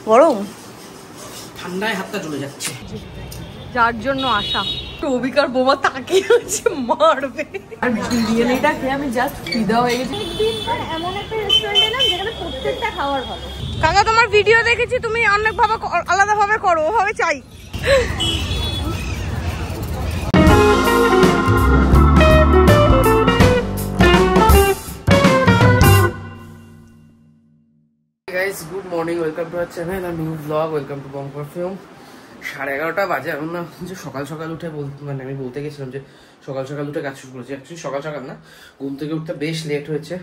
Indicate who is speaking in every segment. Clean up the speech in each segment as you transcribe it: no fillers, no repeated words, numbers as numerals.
Speaker 1: গরম,
Speaker 2: ঠান্ডায় হাতটা চলে যাচ্ছে।
Speaker 1: যার জন্য আসা অবিকার বোমা তাকিয়ে আছে মারবে। আর বিরিয়ানিটা খেয়ে আমি জাস্ট ফিদা হয়ে গেছি। এমন একটা রেস্টুরেন্ট এলাম যেখানে প্রত্যেকটা খাবার ভালো। কাকা তোমার ভিডিও দেখেছি, তুমি অনেক ভাবে আলাদা ভাবে করো, ওভাবে চাই।
Speaker 2: Guys good morning, welcome to our channel আর new blog. Welcome to Bong perfume. 11:30 বাজে। এখন না যে সকাল সকাল উঠে মানে আমি বলতে গেছিলাম যে সকাল সকাল উঠে কাজ শুরু করেছি। অ্যাকচুয়ালি সকাল সকাল না, ঘুম থেকে উঠতে বেশ লেট হয়েছে।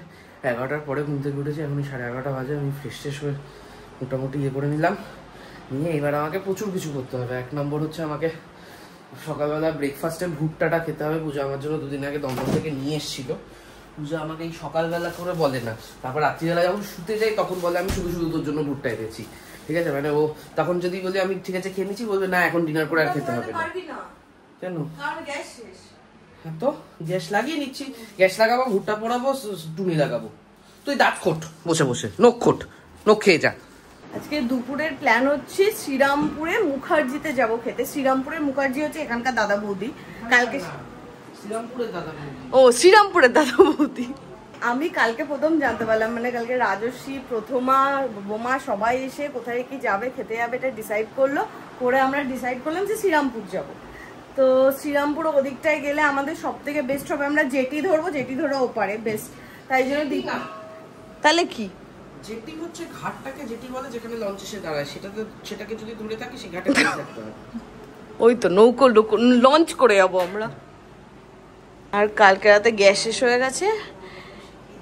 Speaker 2: 11টার পরে ঘুম থেকে উঠেছি, এখন 11:30 বাজে। আমি ফ্রেশ ট্রেশ হয়ে মোটামুটি ইয়ে করে নিলাম, নিয়ে এবার আমাকে প্রচুর কিছু করতে হবে। 1 নম্বর হচ্ছে আমাকে সকালবেলা ব্রেকফাস্টের ভুট্টাটা খেতে হবে। পূজা আমার জন্য 2 দিন আগে দমদম থেকে নিয়ে এসেছিল। পূজা আমাকে এই সকালবেলা করে বলে না, তারপর রাত্রিবেলা যখন শুতে যাই তখন বলে আমি শুধু শুধু তোর জন্য ভুট্টা এনেছি। ঠিক আছে, মানে ও তখন যদি বলি আমি ঠিক আছে খেয়ে নিচ্ছি, বলবে না এখন ডিনার করে আর খেতে হবে না। কেন? হ্যাঁ তো গ্যাস লাগিয়ে নিচ্ছি, গ্যাস লাগাবো, ভুট্টা পোড়াবো, টুনি লাগাবো। তুই দাঁত খোট বসে বসে, নখ খোট, নখ খেয়ে যা।
Speaker 1: আজকে দুপুরের প্ল্যান হচ্ছে শ্রীরামপুরে মুখার্জিতে যাব খেতে। শ্রীরামপুরের মুখার্জি হচ্ছে এখানকার দাদা বৌদি। কালকে
Speaker 2: শ্রীরামপুরের দাদা বৌদি,
Speaker 1: ও শ্রীরামপুরের দাদা বৌদি। আমি কালকে প্রথম জানতে পারলাম, মানে কালকে রাজস্বী, প্রথমা, বোমা সবাই এসে কোথায় কি যাবে, খেতে যাবে এটা ডিসাইড করলো। পরে আমরা ডিসাইড করলাম যে শ্রীরামপুর যাব। তো শ্রীরামপুর ওদিকটায় গেলে আমাদের সব থেকে বেস্ট হবে, আমরা জেটি ধরবো, জেটি ধরে ওপারে বেস্ট। তাই জন্য তাহলে কি
Speaker 2: জেটি হচ্ছে ঘাটটাকে জেটি বলে, যেখানে লঞ্চ এসে দাঁড়ায়, সেটাকে যদি ধরে থাকি সেই ঘাটে থাকতে হবে।
Speaker 1: ওই তো নৌকো লঞ্চ করে যাবো আমরা। আর কালকে রাতে গ্যাস শেষ হয়ে গেছে,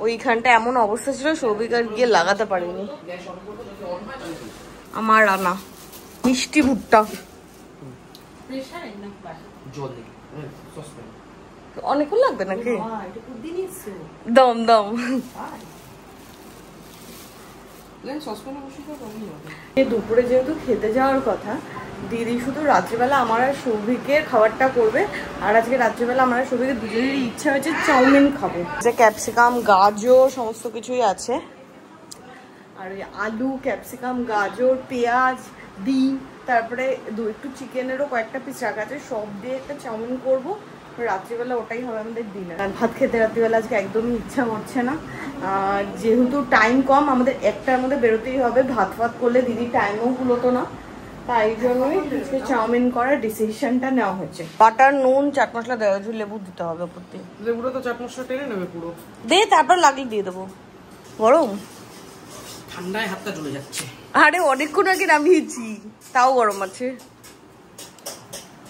Speaker 1: ওইখানটা এমন অবস্থা ছিল সৌভিক আর গিয়ে লাগাতে পারিনি। আমার রান্না মিষ্টি ভুট্টা অনেকক্ষণ লাগবে নাকি? দম দম। দুপুরে যেহেতু খেতে যাওয়ার কথা, দিদি শুধু রাত্রিবেলা আমার আর সৌভিকের খাবারটা করবে। আর আজকে রাত্রিবেলা আমার আর সৌভিকের দুজনেরই ইচ্ছা হয়েছে চাউমিন খাবো, যে ক্যাপসিকাম গাজর সমস্ত কিছুই আছে। আর ওই আলু, ক্যাপসিকাম, গাজর, পেঁয়াজ, ডিম, তারপরে একটু চিকেনেরও কয়েকটা পিস রাখা আছে, সব দিয়ে একটা চাউমিন করবো। রাত্রিবেলা ওটাই হবে আমাদের ডিনার। ভাত খেতে রাত্রিবেলা আজকে একদমই ইচ্ছা করছে না। যেহেতু টাইম কম, আমাদের 1টার মধ্যে বেরোতেই হবে। ভাত ফাত করলে দিদির টাইমও কুলোতো না, তাই জন্যই চাউমিন করার ডিসিশনটা নেওয়া হয়েছে। বাটার, নুন, চাট মশলা দেওয়া হয়েছে, লেবু দিতে হবে ওপর দিয়ে।
Speaker 2: লেবুটা তো চাট মশলা টেনে নেবে পুরো।
Speaker 1: দে, তারপর লাগলে দিয়ে দেবো। গরম,
Speaker 2: ঠান্ডায় হাতটা চলে যাচ্ছে।
Speaker 1: আরে অনেকক্ষণ আগে নামিয়েছি, তাও গরম আছে।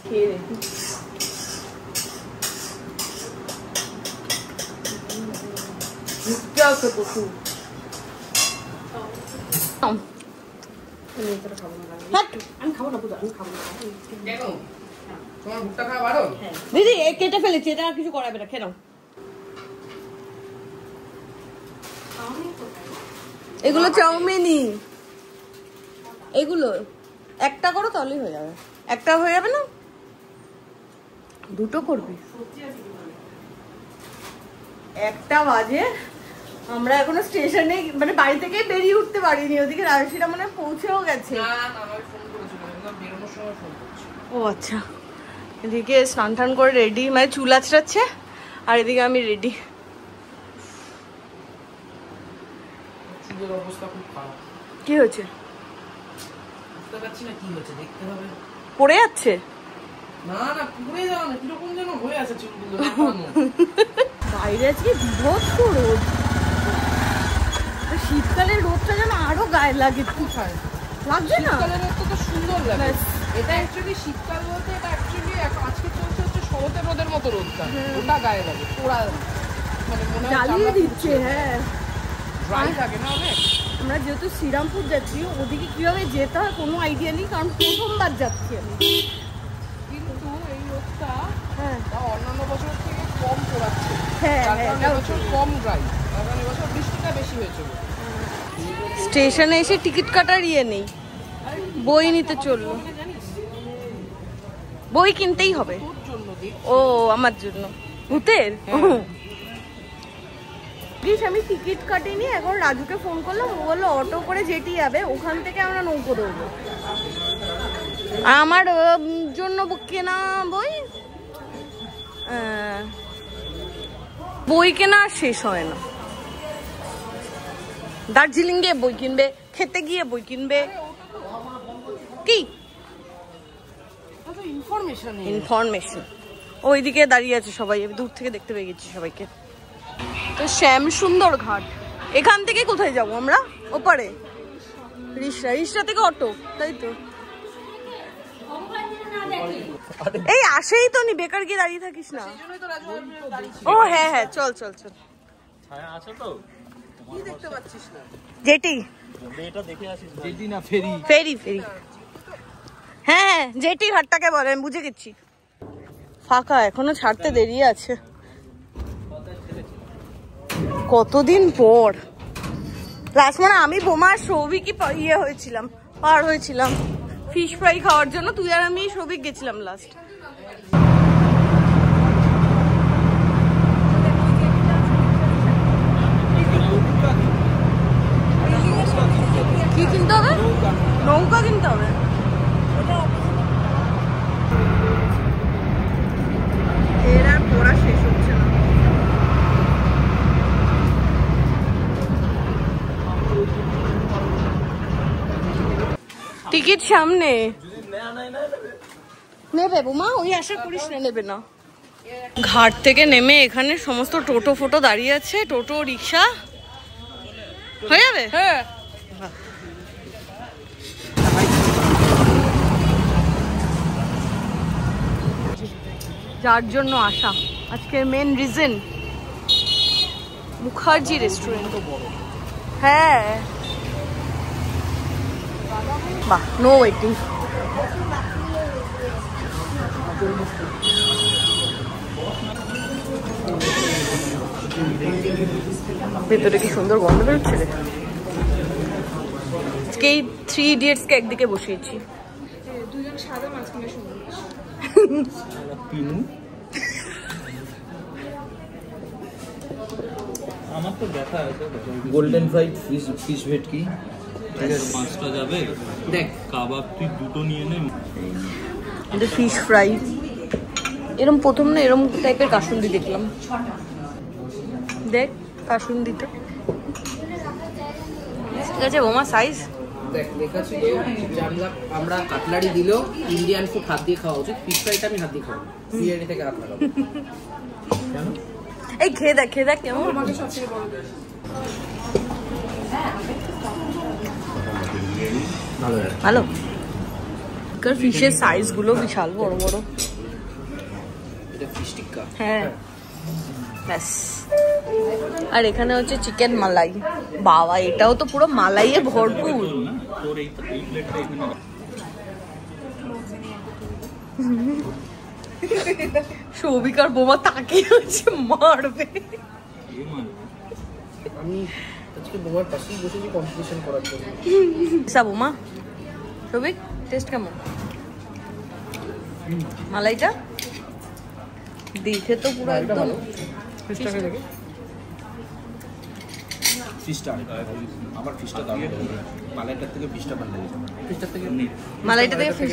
Speaker 1: খেয়ে দেখি। দিদি কেটে ফেলেছি, এটা আর কিছু করাবে না, খেয়ে নাও। এগুলো চাউমিনই, এগুলো একটা করো তাহলেই হয়ে যাবে। একটা হয়ে যাবে না, দুটো করবি? 1টা বাজে, আমরা এখনো স্টেশনে মানে বাড়ি থেকে বেরিয়ে উঠতে পারিনি। ওদিকে রাজশীরা মানে পৌঁছেও গেছে। ও আচ্ছা, এদিকে স্নান টান করে রেডি, মানে চুল আঁচড়াচ্ছে, আর এদিকে আমি রেডি। কি হয়েছে? পড়ে যাচ্ছে? বাইরে আজকে বিভৎস রোদ, শীতকালের রোদটা যেন আরো গায়ে লাগে। লাগছে না?
Speaker 2: সুন্দর লাগে এটা। অ্যাকচুয়ালি শীতকাল বলতে এটা অ্যাকচুয়ালি আজকে চলছে হচ্ছে শরতের রোদের মতো রোদটা, ওটা গায়ে লাগে, পোড়া মানে মনে হয় জ্বালিয়ে দিচ্ছে। হ্যাঁ, ড্রাই লাগে না অনেক।
Speaker 1: আমরা যেহেতু শ্রীরামপুর যাচ্ছি, ওদিকে কিভাবে যেতে হয় কোনো আইডিয়া নেই, কারণ প্রথমবার যাচ্ছি আমি।
Speaker 2: কিন্তু এই রোদটা
Speaker 1: হ্যাঁ
Speaker 2: অন্যান্য বছরের থেকে কম পোড়াচ্ছে।
Speaker 1: হ্যাঁ,
Speaker 2: এবছর কম ড্রাই, কারণ এবছর বৃষ্টিটা বেশি হয়েছিল।
Speaker 1: স্টেশনে এসে টিকিট কাটার ইয়ে নেই, বই নিতে চললো। বই কিনতেই হবে। ও আমার জন্য? ভূতের? আমি টিকিট কাটিনি, এখন রাজুকে ফোন করলাম, ও বললো অটো করে যেটি যাবে, ওখান থেকে আমরা নৌকো ধরবো। আমার জন্য কেনা বই কেনা শেষ হয় না। দার্জিলিং গিয়ে বই কিনবে, খেতে গিয়ে বই কিনবে, কি ইনফরমেশন। ওইদিকে দাঁড়িয়ে আছে সবাই, আমি দূর থেকে দেখতে পেয়ে গেছি সবাইকে। তো শ্যাম সুন্দর ঘাট, এখান থেকে কোথায় যাবো আমরা? ওপারে রিক্সা থেকে অটো, তাই তো? এই আসেই তো নি, বেকার গিয়ে দাঁড়িয়ে থাকিস না। ও হ্যাঁ হ্যাঁ, চল চল চল। জেটি ফেরি ফেরি, হ্যাঁ জেটি ঘাটটাকে বলে, আমি বুঝে গেছি। ফাঁকা, এখনো ছাড়তে দেরি আছে। কতদিন পর লাস্ট মানে আমি বোমা সৌভিকই হয়েছিলাম, পার হয়েছিলাম ফিশ ফ্রাই খাওয়ার জন্য। তুই আর আমি সৌভিক গেছিলাম লাস্ট। কি কিনতে হবে? নৌকা কিনতে হবে। এর আর পড়া শেষ হচ্ছে না। টিকিট সামনে নেবে বোমা, ওই আশা করিস না নেবে না। ঘাট থেকে নেমে এখানে সমস্ত টোটো ফোটো দাঁড়িয়ে আছে, টোটো রিক্সা হয়ে যাবে। হ্যাঁ, যার জন্য আসা আজকের মেন রিজন মুখার্জি রেস্টুরেন্ট। হ্যাঁ বাহ, নো ওয়েটিং। ভেতরে কি সুন্দর গন্ধ বেরোচ্ছে রে। আজকে এই 3 Idiots কে একদিকে বসিয়েছি। দুজন সাদা মাঝখানে সুন্দর।
Speaker 3: আমার তো দেখা আছে
Speaker 2: গোল্ডেন ফ্রাইড ফিশ ভেটকি,
Speaker 3: ঠিক আছে 5টা যাবে।
Speaker 2: দেখ
Speaker 3: কাবাব তুই 2টো নিয়ে নে।
Speaker 1: এটা ফিশ ফ্রাই, এরম প্রথম না এরম টাইপের কাসুন্দি দেখলাম। দেখ কাসুন্দিটা ঠিক আছে বোমা, সাইজ
Speaker 2: দেখ লেখা ছিল জানলাম আমরা কাটলারি দিলেও ইন্ডিয়ান ফুড হাত দিয়ে খাওয়া উচিত, ফিশ ফ্রাইটা আমি হাত দিয়ে খাবো, বিরিয়ানি থেকে হাত লাগাবো। কেন?
Speaker 1: এই খেয়ে দেখ কেমন। ভালো, ফিশের সাইজ গুলো বিশাল বড় বড়।
Speaker 2: এটা ফিশ টিক্কা।
Speaker 1: হ্যাঁ ব্যাস। আর এখানে হচ্ছে চিকেন মালাই। বাবা এটাও তো পুরো মালাইয়ে ভরপুর।
Speaker 3: তোর এই প্লেটটা এখানে
Speaker 1: সৌভিক আর বোমা তাকে হচ্ছে মারবে।
Speaker 2: আমি আজকে বোমার পাশেই বসেছি কম্পিটিশন করার জন্য।
Speaker 1: বোমা সৌভিক টেস্ট কেমন মালাইটা? দেখে তো পুরো একদম।
Speaker 2: ফিশটাকে দেখে ফিশটা আবার ফিশটা দাম মালাইটার থেকে ফিশটা ভালো লাগে। ফিশটার থেকে
Speaker 1: মালাইটা থেকে ফিশ।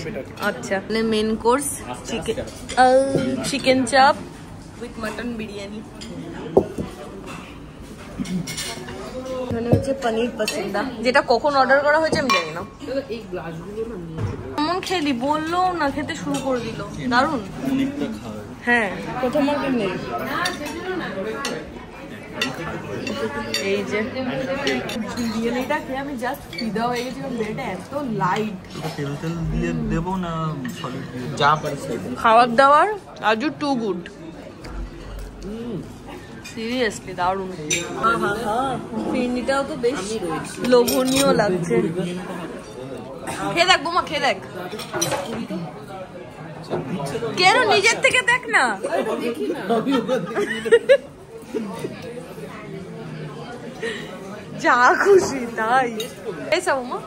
Speaker 1: আচ্ছা মানে মেন কোর্স চিকেন চাপ উইথ মাটন বিরিয়ানি। এখানে হচ্ছে পনির পাসিন্দা, যেটা কখন অর্ডার করা হয়েছে আমি জানি না।
Speaker 2: এই গ্লাসগুলো না
Speaker 1: কেমন খেলি বললো না, খেতে শুরু করে দিল। দারুন। হ্যাঁ প্রথম অর্ডার নেই। এই যে বিরিয়ানিটা খেয়ে আমি জাস্ট ফিদা হয়ে গেছিলাম। বিরিয়ানিটা এত লাইট।
Speaker 3: তেল দিয়ে দেবো না সলিড দিয়ে?
Speaker 2: যা পারিস
Speaker 1: খাবার দাবার আজু টু গুড, সিরিয়াসলি দারুণ। ফিরনিটাও তো বেশ লোভনীয় লাগছে। খেয়ে দেখ বোমা, খেয়ে দেখ। কেন নিজের থেকে দেখ না। যা খুশি তাই। বোমা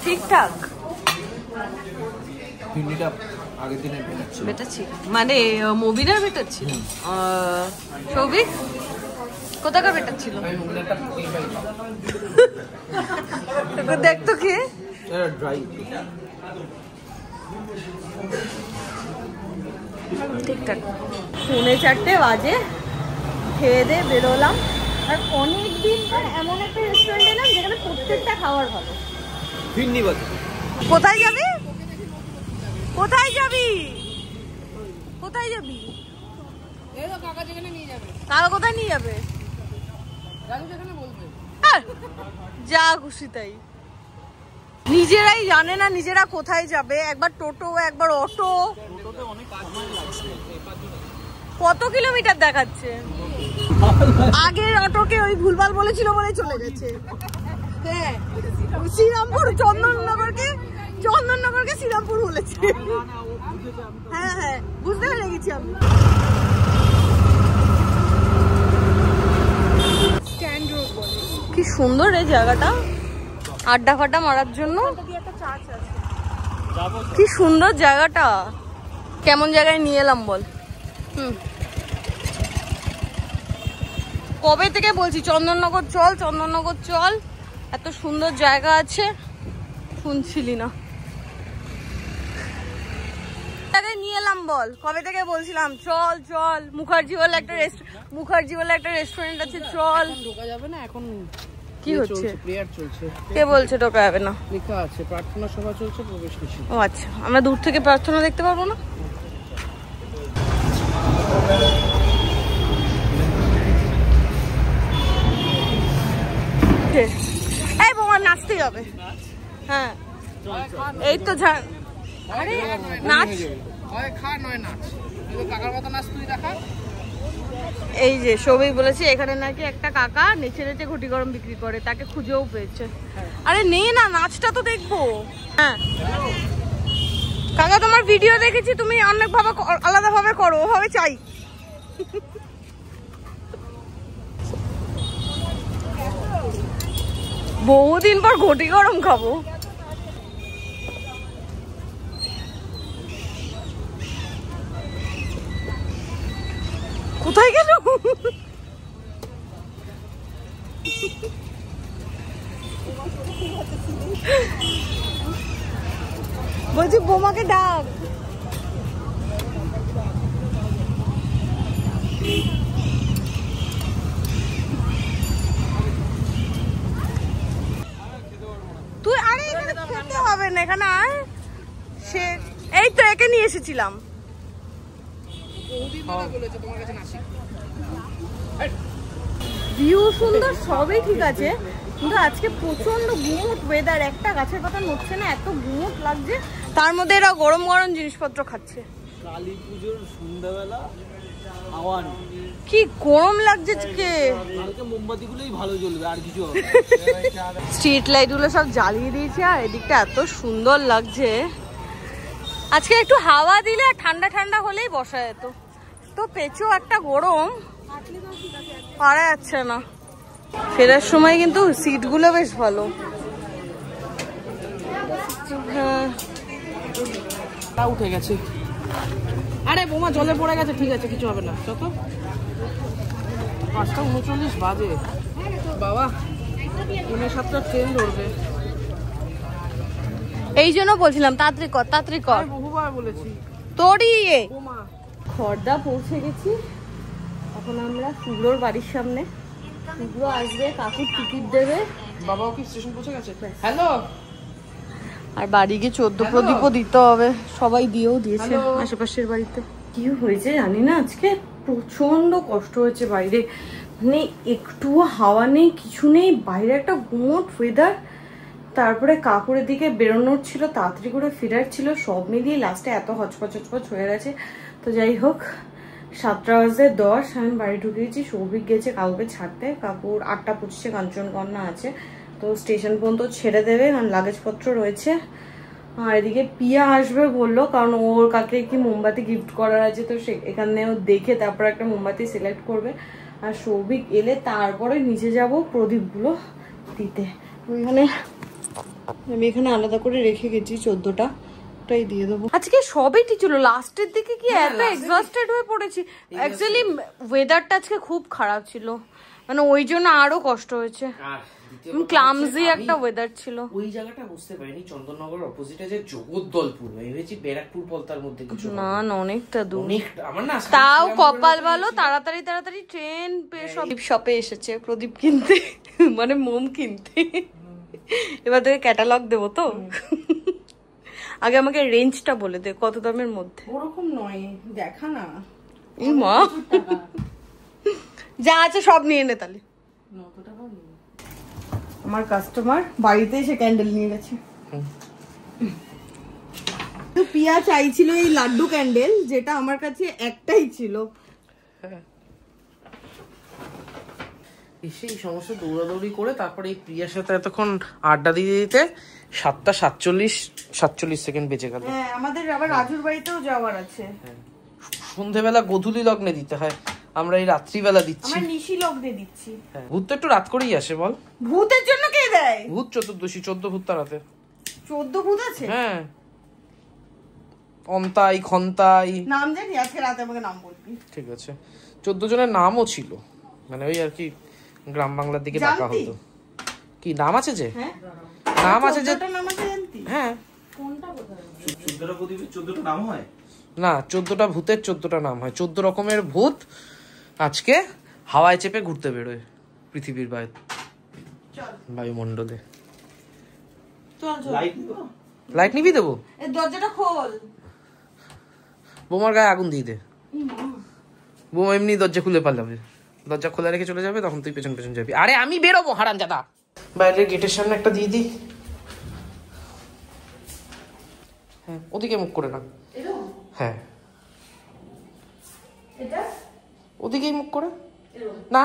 Speaker 1: ঠিকঠাক।
Speaker 2: ফিরনিটা আগের দিনে
Speaker 1: বেটার ছিল মানে মুভিটার বেটার ছিল। সৌভিক কোথাকার বেটার ছিল? দেখতো কি
Speaker 2: ড্রাই
Speaker 1: ঠিকঠাক। 4:45 বাজে, খেয়ে দিয়ে বেরোলাম। আর অনেকদিন পর এমন একটা রেস্টুরেন্টে এলাম যেখানে প্রত্যেকটা খাবার ভালো। কোথায় যাবি? কোথায় যাবি? কোথায় যাবি? কাকা যেখানে নিয়ে যাবে। কাকা কোথায় নিয়ে যাবে? যেখানে বলবে। যা খুশি তাই। নিজেরাই জানে না নিজেরা কোথায় যাবে। একবার টোটো, একবার অটো। কত কিলোমিটার দেখাচ্ছে? আগের অটোকে ওই ভুলভাল বলেছিল বলে চলে গেছে। হ্যাঁ, শ্রীরামপুর চন্দননগরকে শ্রীরামপুর বলেছে। হ্যাঁ হ্যাঁ, বুঝতে পেরে গেছি আমি। কি সুন্দর এই জায়গাটা, আড্ডা ফাড্ডা মারার জন্য। কি সুন্দর জায়গাটা। কেমন জায়গায় নিয়ে এলাম বল। কবে থেকে বলছি চন্দননগর চল, চন্দননগর চল, এত সুন্দর জায়গা আছে, শুনছিলি না। নিয়ে এলাম বল, কবে থেকে বলছিলাম চল চল। মুখার্জি বলে একটা রেস্টুরেন্ট আছে, চল।
Speaker 2: ঢোকা যাবে না এখন।
Speaker 1: কি হচ্ছে?
Speaker 2: প্রেয়ার চলছে।
Speaker 1: কে বলছে ঢোকা যাবে না?
Speaker 2: লেখা আছে প্রার্থনা সভা চলছে, প্রবেশ নিষেধ।
Speaker 1: ও আচ্ছা, আমরা দূর থেকে প্রার্থনা দেখতে পারবো না? এই বোমা নাচতেই হবে। হ্যাঁ এই তো আরে নাচ,
Speaker 2: খা নয় নাচ। কাকার মতো নাচ তুই দেখা।
Speaker 1: এই যে সৌভিক বলেছে এখানে নাকি একটা কাকা নেচে নেচে ঘটি গরম বিক্রি করে, তাকে খুঁজেও পেয়েছে। আরে নে না, নাচটা তো দেখবো। হ্যাঁ কাকা, তোমার ভিডিও দেখেছি, তুমি অনেক ভাবে আলাদা ভাবে করো, ওভাবে চাই। বহুদিন পর ঘটি গরম খাবো। কোথায় গেল? বলছি বোমাকে ডাক। তুই আরে এখানে খেতে হবে না, এখানে আয়। সে এই তো একে নিয়ে এসেছিলাম। ভিউ সুন্দর, সবই ঠিক আছে, কিন্তু আজকে প্রচন্ড গুমোট ওয়েদার। একটা গাছের পাতা নড়ছে না, এত গুমোট লাগছে। তার মধ্যে এরা গরম গরম জিনিসপত্র খাচ্ছে।
Speaker 3: কালী পুজোর সন্ধ্যাবেলা
Speaker 1: কি গরম লাগছে আজকে।
Speaker 3: মোমবাতিগুলোই ভালো জ্বলবে, আর কিছু হবে।
Speaker 1: স্ট্রিট লাইট গুলো সব জ্বালিয়ে দিয়েছে, আর এদিকটা এত সুন্দর লাগছে। আজকে একটু হাওয়া দিলে আর ঠান্ডা ঠান্ডা হলেই বসা যেত। তো পেঁচো একটা গরম, পারা যাচ্ছে না। ফেরার সময় কিন্তু সিট গুলো বেশ ভালো। হ্যাঁ
Speaker 2: উঠে গেছে। আরে বোমা জলে পড়ে গেছে, ঠিক আছে কিছু হবে না। কত 5:39 বাজে বাবা, 7:30 ট্রেন ধরবে।
Speaker 1: এই জন্য বলছিলাম তাড়াতাড়ি কর, তাড়াতাড়ি কর।
Speaker 2: বহুবার বলেছি
Speaker 1: তোরই
Speaker 2: বোমা।
Speaker 1: খড়দা পৌঁছে গেছি। এখন আমরা শুভ্রর বাড়ির সামনে। শুভ্র আসবে, কাকুর টিকিট দেবে।
Speaker 2: বাবাও কি স্টেশন পৌঁছে গেছে? হ্যালো।
Speaker 1: আর বাড়ি গিয়ে 14 প্রদীপও দিতে হবে। সবাই দিয়েও দিয়েছে আশেপাশের বাড়িতে। কি হয়েছে জানি না, আজকে প্রচন্ড কষ্ট হয়েছে বাইরে। মানে একটুও হাওয়া নেই, কিছু নেই, বাইরে একটা গুমোট ওয়েদার। তারপরে কাকুরের দিকে বেরোনোর ছিল, তাড়াতাড়ি করে ফেরার ছিল, সব মিলিয়ে লাস্টে এত হচপচ হয়ে গেছে। তো যাই হোক, 7:10 আমি বাড়ি ঢুকিয়েছি। সৌভিক গেছে কাকুকে ছাড়তে। কাকুর 8:25 কাঞ্চনকন্যা আছে, তো স্টেশন পর্যন্ত ছেড়ে দেবে, কারণ লাগেজপত্র রয়েছে। আর এদিকে পিয়া আসবে বললো, কারণ ওর কাকে কি মোমবাতি গিফট করার আছে, তো সে এখানেও দেখে তারপর একটা মোমবাতি সিলেক্ট করবে। আর সৌভিক এলে তারপরে নিচে যাব প্রদীপগুলো দিতে। আমি এখানে আলাদা করে রেখে গেছি 14টা। সবটাই দিয়ে দেবো। আজকে সবই ঠিক ছিল, লাস্টের দিকে কি এত এক্সস্টেড হয়ে পড়েছি। অ্যাকচুয়ালি ওয়েদারটা আজকে খুব খারাপ ছিল, মানে ওই জন্য আরো কষ্ট হয়েছে। ক্লামজি একটা ওয়েদার ছিল।
Speaker 2: ওই জায়গাটা বুঝতে পারিনি চন্দননগর অপোজিটে যে জগদ্দলপুর, ভেবেছি ব্যারাকপুর পলতার মধ্যে কিছু
Speaker 1: না না অনেকটা দূর।
Speaker 2: আমার না
Speaker 1: তাও কপাল ভালো তাড়াতাড়ি তাড়াতাড়ি ট্রেন পেয়ে সব শপে এসেছে প্রদীপ কিনতে, মানে মোম কিনতে। এবার তোকে ক্যাটালগ দেবো তো, আগে আমাকে রেঞ্জটা বলে দে কত দামের মধ্যে।
Speaker 4: ওরকম নয়, দেখা না।
Speaker 1: এই মা, যা আছে সব নিয়ে নে তাহলে। আমার কাস্টমার বাড়িতে এসে ক্যান্ডেল নিয়ে গেছে।
Speaker 4: পিয়া চাইছিল এই লাড্ডু ক্যান্ডেল, যেটা আমার কাছে একটাই ছিল।
Speaker 2: এসে এই সমস্ত দৌড়াদৌড়ি করে তারপরে এই প্রিয়ার সাথে এতক্ষণ আড্ডা দিয়ে দিতে 7:47 বেজে গেল।
Speaker 4: হ্যাঁ, আমাদের আবার রাজুর বাড়িতেও যাওয়ার আছে।
Speaker 2: সন্ধ্যেবেলা গোধূলি লগ্নে দিতে হয়, আমরা এই রাত্রিবেলা দিচ্ছি।
Speaker 4: আমরা নিশি লগ্নে দিচ্ছি।
Speaker 2: ভূত তো একটু রাত করেই আসে বল।
Speaker 4: ভূতের জন্য কে দেয়?
Speaker 2: ভূত চতুর্দশী, 14 ভূত তারাতে।
Speaker 4: 14 ভূত আছে?
Speaker 2: হ্যাঁ, অন্তাই খন্তাই
Speaker 4: নাম জানি, আজকে রাতে আমাকে নাম বলবি।
Speaker 2: ঠিক আছে। 14 জনের নামও ছিল, মানে ওই আর কি গ্রাম বাংলার দিকে ডাকা হতো। কি নাম আছে যে?
Speaker 4: হ্যাঁ,
Speaker 2: নাম আছে যে।
Speaker 4: নাম আছে জানতি?
Speaker 2: হ্যাঁ,
Speaker 3: কোনটা কোথায়? 14টা প্রদীপের 14টা নাম হয়
Speaker 2: না, 14টা ভূতের 14টা নাম হয়। 14 রকমের ভূত আজকে হাওয়ায় চেপে ঘুরতে বেরোয় পৃথিবীর বায়ুমণ্ডলে। লাইট নিবি দেবো?
Speaker 4: এই দরজাটা খোল।
Speaker 2: বোমার গায়ে আগুন দিয়ে দে। বোমা এমনি দরজা খুলে পালাবে, দরজা খোলা রেখে চলে যাবে, তখন তুই পেছন পেছন যাবি। আরে আমি বেরোবো হারামজাদা। বাইরের গেটের সামনে একটা দিয়ে দি। হ্যাঁ, ওদিকে মুখ করে না। হ্যাঁ, ওদিকেই মুখ করে না।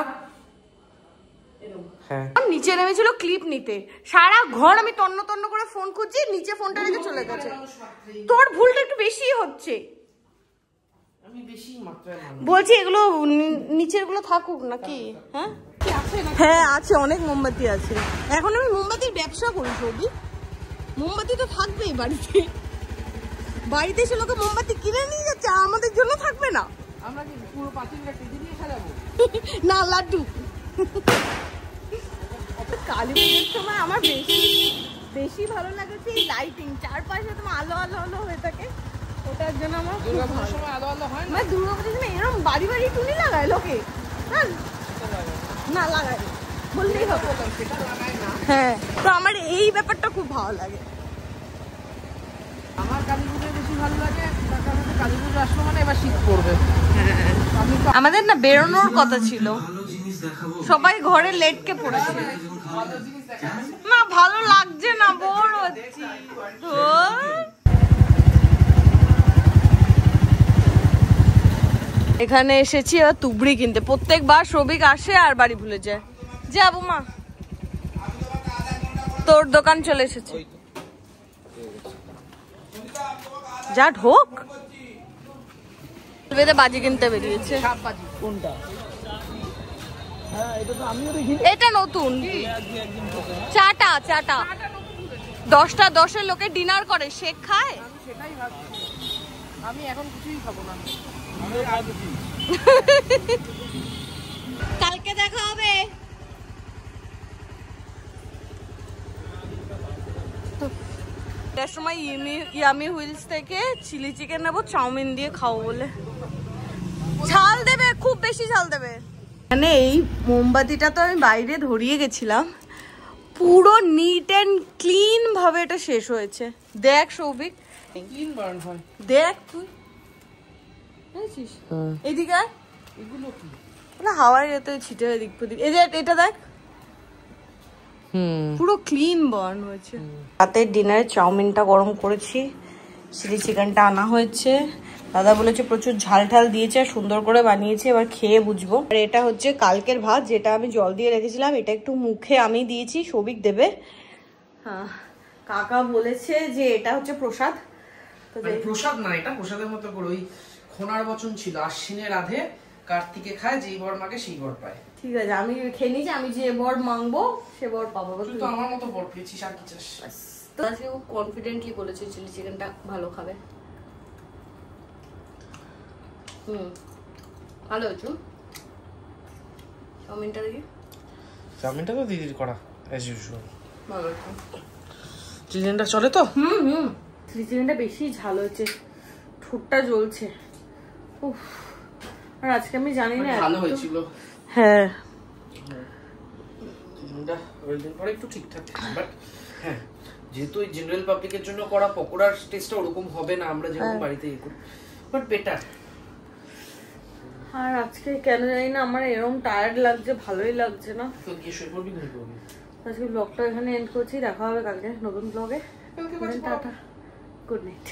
Speaker 2: হ্যাঁ,
Speaker 1: নিচে নেমেছিল ক্লিপ নিতে, সারা ঘর আমি তন্ন তন্ন করে ফোন খুঁজছি, নিচে ফোনটা রেখে চলে গেছে। তোর ভুলটা একটু বেশি হচ্ছে।
Speaker 2: আমি বেশি মাত্রায়
Speaker 1: বলছি এগুলো নিচের গুলো থাকুক নাকি? হ্যাঁ হ্যাঁ আছে, অনেক মোমবাতি আছে। এখন আমি মোমবাতির ব্যবসা করি সবই, মোমবাতি তো থাকবেই বাড়িতে। বাড়িতে এসে লোকে মোমবাতি কিনে নিয়ে যাচ্ছে, আমাদের জন্য থাকবে না?
Speaker 2: আমরা কি পুরো পাঁচিলটা কেটে দিয়ে সাজাবো?
Speaker 1: না, লাড্ডু। কালী পুজোর সময় আমার বেশি ভালো লাগে এই লাইটিং, চারপাশে তোমার আলো আলো আলো হয়ে থাকে, ওটার জন্য আমার
Speaker 2: দুর্গাপুজোর সময় আলো আলো হয় না?
Speaker 1: মানে দুর্গাপুজোর সময় এরকম বাড়ি বাড়ি টুনি লাগায় লোকে। না লাগায় বললেই হবে। হ্যাঁ, তো আমার এই ব্যাপারটা খুব ভালো লাগে।
Speaker 2: আমার কালী পুজো বেশি ভালো লাগে, কালী পুজো আসলো মানে এবার শীত পড়বে।
Speaker 1: আমাদের না বেরোনোর কথা ছিল, সবাই ঘরে লেটকে পড়েছে। না ভালো লাগছে না, বোর হচ্ছি। এখানে এসেছি এবার তুবড়ি কিনতে। প্রত্যেকবার সবিক আসে আর বাড়ি ভুলে যায়। যাবো মা, তোর দোকান চলে এসেছে, যা ঢোক। বাজি কিনতে বেরিয়েছে।
Speaker 3: কোনটা?
Speaker 1: এটা নতুন চাটা, চাটা 10টা 10-এর লোকে ডিনার করে, শেক খায়।
Speaker 2: সেটাই ভাবছি, আমি এখন কিছুই খাবো না।
Speaker 1: কালকে দেখা হবে। সময় ইয়ামি হুইলস থেকে চিলি চিকেন নেবো, চাউমিন দিয়ে খাবো বলে। ঝাল দেবে, খুব বেশি ঝাল দেবে। মানে এই মোমবাতিটা তো আমি বাইরে ধরিয়ে গেছিলাম, পুরো নিট অ্যান্ড ক্লিন ভাবে এটা শেষ হয়েছে। দেখ সৌভিক,
Speaker 2: ক্লিন বার্ন হয়।
Speaker 1: দেখ তুই দেখছিস এদিকে,
Speaker 2: এগুলো কি
Speaker 1: হাওয়ায় যেতে ছিটে দিক প্রদীপ। এটা দেখ, পুরো ক্লিন বার্ন হয়েছে। রাতের ডিনারে চাউমিনটা গরম করেছি, চিলি চিকেনটা আনা হয়েছে। দাদা বলেছে প্রচুর ঝাল ঢাল দিয়েছে, সুন্দর করে বানিয়েছে, এবার খেয়ে বুঝবো। আর এটা হচ্ছে কালকের ভাত, যেটা আমি জল দিয়ে রেখেছিলাম। এটা একটু মুখে আমি দিয়েছি, সবিক দেবে। হ্যাঁ, কাকা বলেছে যে এটা হচ্ছে প্রসাদ।
Speaker 2: প্রসাদ না, এটা প্রসাদের মতো করে ওই খোনার বচন ছিল, আশ্বিনে রাধে কার্তিকে খায়, যেই বর মাকে সেই বর পায়।
Speaker 1: ঠিক আছে, আমি খেয়ে নিয়েছি, আমি যে বর মাংবো সে বর পাবো।
Speaker 2: তুই তো আমার মতো বর পেয়েছিস, আর কি চাস?
Speaker 1: তো আজকে খুব কনফিডেন্টলি বলেছে চিলি চিকেনটা ভালো খাবে। ভালো হয়েছে। চাউমিনটা দেখি।
Speaker 2: চাউমিনটা তো দিদির করা অ্যাজ ইউজুয়াল।
Speaker 1: ভালো হয়েছে।
Speaker 2: চিকেনটা চলে তো?
Speaker 1: চিলি চিকেনটা বেশি ঝাল হয়েছে, ঠোঁটটা জ্বলছে। উফ, আর আজকে আমি জানি না
Speaker 2: ভালো হয়েছিল।
Speaker 1: হ্যাঁ
Speaker 2: চিকেনটা ওই দিন পরে একটু ঠিকঠাক, বাট হ্যাঁ যেহেতু ওই জেনারেল পাবলিকের জন্য করা পকোড়ার টেস্টটা ওরকম হবে না আমরা যেরকম বাড়িতে ইয়ে করি, বাট বেটার।
Speaker 1: আর আজকে কেন জানি না আমার এরকম টায়ার্ড লাগছে, ভালোই লাগছে না।
Speaker 2: তো গিয়ে শুয়ে পড়বি, ঘুমিয়ে পড়বি।
Speaker 1: আজকে ব্লগটা এখানে এন্ড করছি, দেখা হবে কালকে নতুন ব্লগে। Tata, good night.